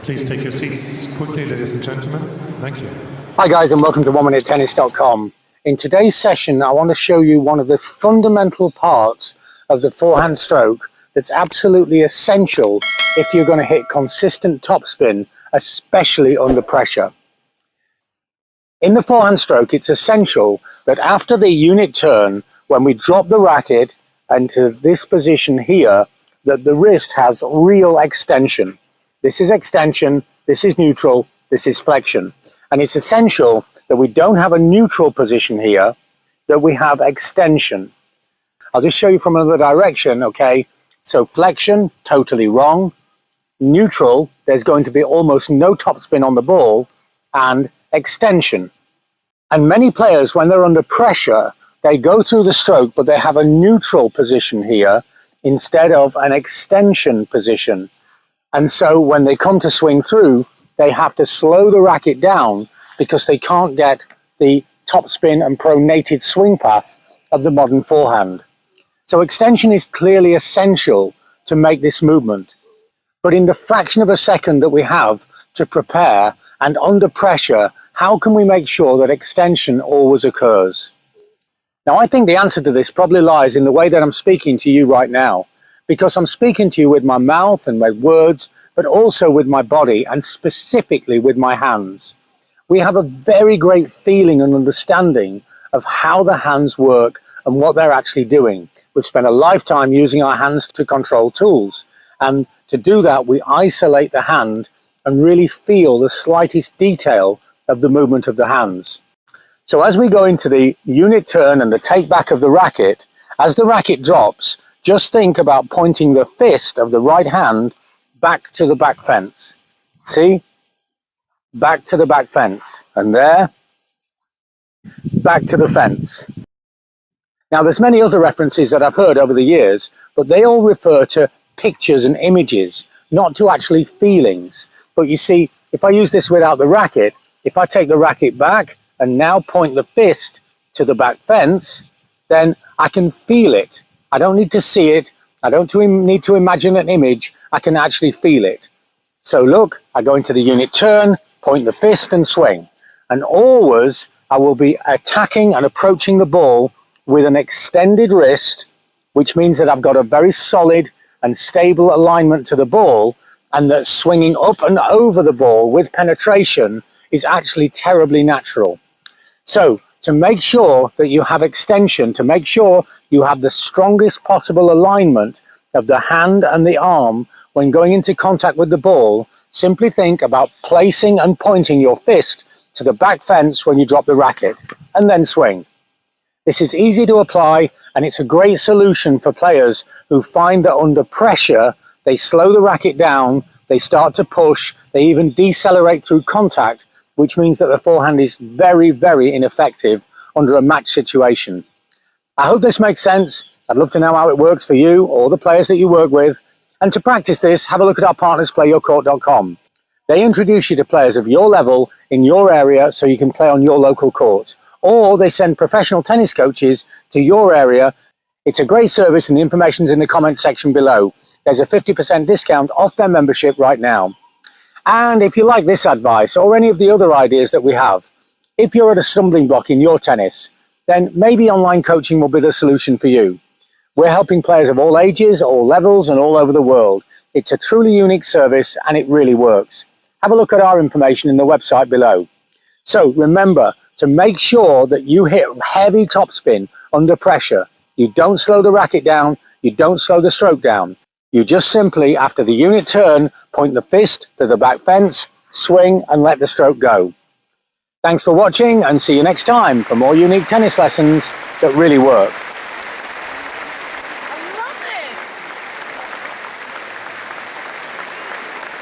Please take your seats quickly, ladies and gentlemen. Thank you. Hi guys, and welcome to oneminutetennis.com. In today's session, I want to show you one of the fundamental parts of the forehand stroke that's absolutely essential if you're going to hit consistent topspin, especially under pressure. In the forehand stroke, it's essential that after the unit turn, when we drop the racket into this position here, that the wrist has real extension. This is extension, this is neutral, this is flexion. And it's essential that we don't have a neutral position here, that we have extension. I'll just show you from another direction, okay? So flexion, totally wrong. Neutral, there's going to be almost no topspin on the ball, and extension. And many players, when they're under pressure, they go through the stroke, but they have a neutral position here instead of an extension position. And so when they come to swing through, they have to slow the racket down because they can't get the topspin and pronated swing path of the modern forehand. So extension is clearly essential to make this movement. But in the fraction of a second that we have to prepare and under pressure, how can we make sure that extension always occurs? Now, I think the answer to this probably lies in the way that I'm speaking to you right now, because I'm speaking to you with my mouth and my words, but also with my body and specifically with my hands. We have a very great feeling and understanding of how the hands work and what they're actually doing. We've spent a lifetime using our hands to control tools. And to do that, we isolate the hand and really feel the slightest detail of the movement of the hands. So as we go into the unit turn and the take back of the racket, as the racket drops, just think about pointing the fist of the right hand back to the back fence. See? Back to the back fence. And there, back to the fence. Now, there's many other references that I've heard over the years, but they all refer to pictures and images, not to actually feelings. But you see, if I use this without the racket, if I take the racket back and now point the fist to the back fence, then I can feel it. I don't need to see it. I don't need to imagine an image. I can actually feel it. So look, I go into the unit turn, point the fist and swing. And always I will be attacking and approaching the ball with an extended wrist, which means that I've got a very solid and stable alignment to the ball, and that swinging up and over the ball with penetration is actually terribly natural. So to make sure that you have extension, to make sure you have the strongest possible alignment of the hand and the arm when going into contact with the ball, simply think about placing and pointing your fist to the back fence when you drop the racket, and then swing. This is easy to apply, and it's a great solution for players who find that under pressure, they slow the racket down, they start to push, they even decelerate through contact, which means that the forehand is very, very ineffective under a match situation. I hope this makes sense. I'd love to know how it works for you or the players that you work with. And to practice this, have a look at our partners, playyourcourt.com. They introduce you to players of your level in your area so you can play on your local court. Or they send professional tennis coaches to your area. It's a great service, and the information's in the comment section below. There's a 50% discount off their membership right now. And if you like this advice or any of the other ideas that we have, if you're at a stumbling block in your tennis, then maybe online coaching will be the solution for you. We're helping players of all ages, all levels, and all over the world. It's a truly unique service, and it really works. Have a look at our information in the website below. So remember to make sure that you hit heavy topspin under pressure. You don't slow the racket down. You don't slow the stroke down. You just simply, after the unit turn, point the fist to the back fence, swing, and let the stroke go. Thanks for watching, and see you next time for more unique tennis lessons that really work.